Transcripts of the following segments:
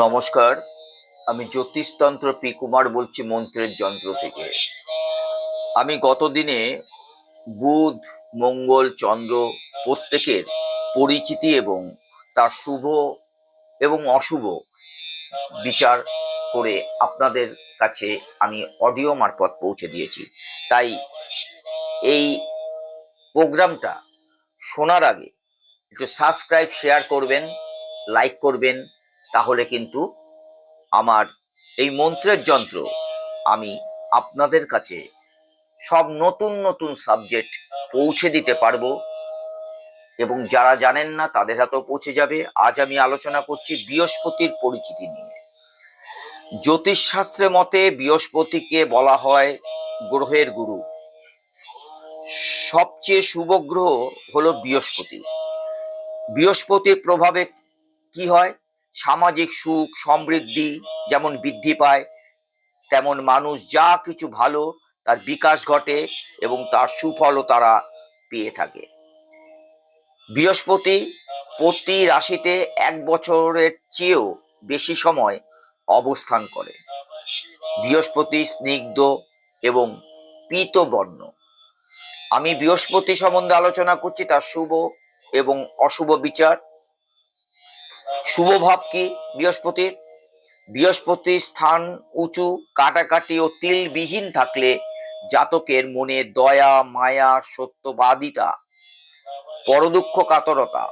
নমস্কার, আমি জ্যোতিষতন্ত্র পি কুমার বলছি মন্ত্রের যন্ত্র থেকে। আমি গতদিনে বুধ, মঙ্গল, চন্দ্র প্রত্যেকের পরিচিতি এবং তার শুভ এবং অশুভ বিচার করে আপনাদের কাছে আমি অডিও মারফত পৌঁছে দিয়েছি। তাই এই প্রোগ্রামটা শোনার আগে একটু সাবস্ক্রাইব, শেয়ার করবেন, লাইক করবেন, তাহলে কিন্তু আমার এই মন্ত্রের যন্ত্র আমি আপনাদের কাছে সব নতুন নতুন সাবজেক্ট পৌঁছে দিতে পারবো এবং যারা জানেন না তাদের হাতেও পৌঁছে যাবে। আজ আমি আলোচনা করছি বৃহস্পতির পরিচিতি নিয়ে। জ্যোতিষ শাস্ত্রের মতে বৃহস্পতিকে বলা হয় গ্রহের গুরু। সবচেয়ে শুভ গ্রহ হলো বৃহস্পতি। বৃহস্পতির প্রভাবে কি হয়? সামাজিক সুখ সমৃদ্ধি যেমন বৃদ্ধি পায়, তেমন মানুষ যা কিছু ভালো তার বিকাশ ঘটে এবং তার সুফলও তারা পেয়ে থাকে। বৃহস্পতি প্রতি রাশিতে 1 বছরের চেয়েও বেশি সময় অবস্থান করে। বৃহস্পতি স্নিগ্ধ এবং পীতবর্ণ। আমি বৃহস্পতি সম্বন্ধে আলোচনা করছি, তার শুভ এবং অশুভ বিচার। শুভ ভাব কি বৃহস্পতির? বৃহস্পতির স্থান উঁচু, কাটাকাটি ও তিলবিহীন থাকলে জাতকের মনে দয়া, মায়া, সত্যবাদিতা, পরদুঃখ কাতরতা,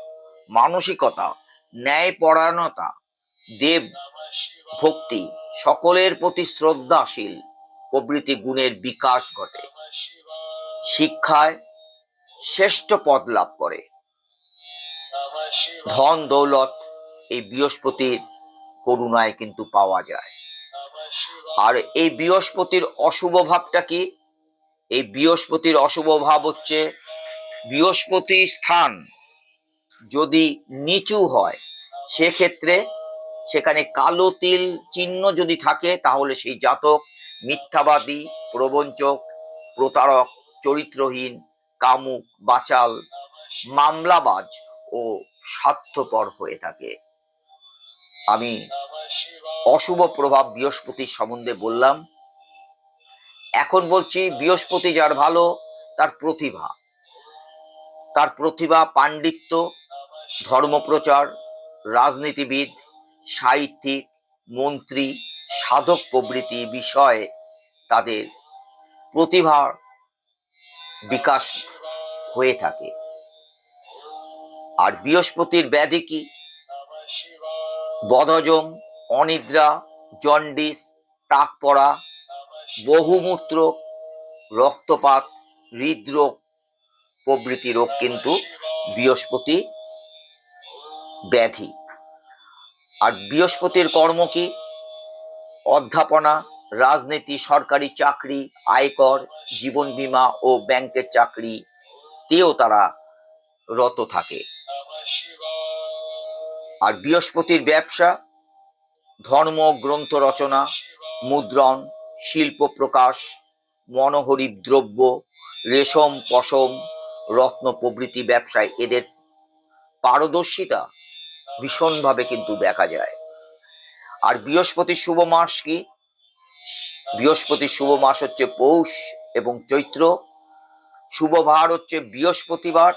মানসিকতা, ন্যায়পরায়ণতা, দেব ভক্তি, সকলের প্রতি শ্রদ্ধাশীল প্রভৃতি গুণের বিকাশ ঘটে। শিক্ষায় শ্রেষ্ঠ পদ লাভ করে। ধন দৌলত এই বৃহস্পতির করুণায় কিন্তু পাওয়া যায়। আর এই বৃহস্পতির অশুভ ভাবটা কি? এই বৃহস্পতির অশুভ ভাব হচ্ছে বৃহস্পতির স্থান যদি নিচু হয়, সেক্ষেত্রে সেখানে কালো তিল চিহ্ন যদি থাকে তাহলে সেই জাতক মিথ্যাবাদী, প্রবঞ্চক, প্রতারক, চরিত্রহীন, কামুক, বাচাল, মামলাবাজ ও স্বার্থপর হয়ে থাকে। আমি অশুভ প্রভাব বৃহস্পতির সম্বন্ধে বললাম। এখন বলছি বৃহস্পতি যার ভালো, তার প্রতিভা, পাণ্ডিত্য, ধর্মপ্রচার, রাজনীতিবিদ, সাহিত্যিক, মন্ত্রী, সাধক প্রভৃতি বিষয়ে তাদের প্রতিভার বিকাশ হয়ে থাকে। আর বৃহস্পতির ব্যাধি কি? বদহজম, অনিদ্রা, জন্ডিস, টাক পড়া, বহুমূত্র, রক্তপাত, হৃদরোগ প্রভৃতি রোগ কিন্তু বৃহস্পতি ব্যাধি। আর বৃহস্পতির কর্ম কি? অধ্যাপনা, রাজনীতি, সরকারি চাকরি, আয়কর, জীবন বীমা ও ব্যাংকের চাকরিতেও তারা রত থাকে। আর বৃহস্পতির ব্যবসা ধর্ম গ্রন্থ রচনা, মুদ্রণ, শিল্প প্রকাশ, মনোহরি দ্রব্য, রেশম, পশম, রত্ন প্রভৃতি ব্যবসায় এদের পারদর্শিতা ভীষণভাবে কিন্তু দেখা যায়। আর বৃহস্পতির শুভ মাস কি? বৃহস্পতির শুভ মাস হচ্ছে পৌষ এবং চৈত্র। শুভ বার হচ্ছে বৃহস্পতিবার।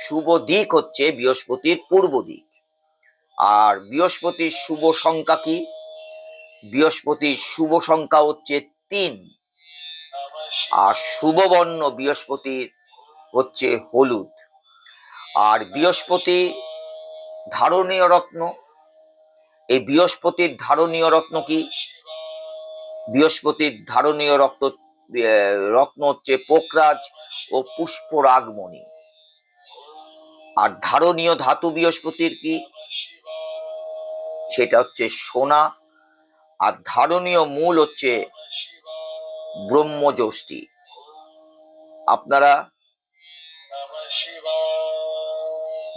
শুভ দিক হচ্ছে বৃহস্পতির পূর্ব দিক। আর বৃহস্পতির শুভ সংখ্যা কি? বৃহস্পতির শুভ সংখ্যা হচ্ছে 3। আর শুভ বর্ণ বৃহস্পতির হচ্ছে হলুদ। আর বৃহস্পতি ধারণীয় রত্ন। এই বৃহস্পতির ধারণীয় রত্ন কি? বৃহস্পতির ধারণীয় রত্ন হচ্ছে পোকরাজ ও পুষ্পরাগমণি। আর ধারণীয় ধাতু বৃহস্পতির কি? সেটা হচ্ছে সোনা। আর ধারণীয় মূল হচ্ছে ব্রহ্মযষ্টি। আপনারা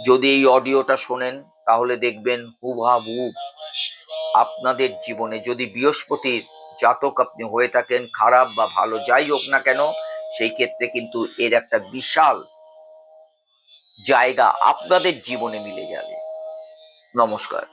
যদি এই অডিওটা শোনেন তাহলে দেখবেন হুবহু আপনাদের জীবনে যদি বৃহস্পতির জাতক আপনি হয়ে থাকেন, খারাপ বা ভালো যাই হোক না কেন, সেই ক্ষেত্রে কিন্তু এর একটা বিশাল জায়গা আপনাদের জীবনে মিলে যাবে। নমস্কার।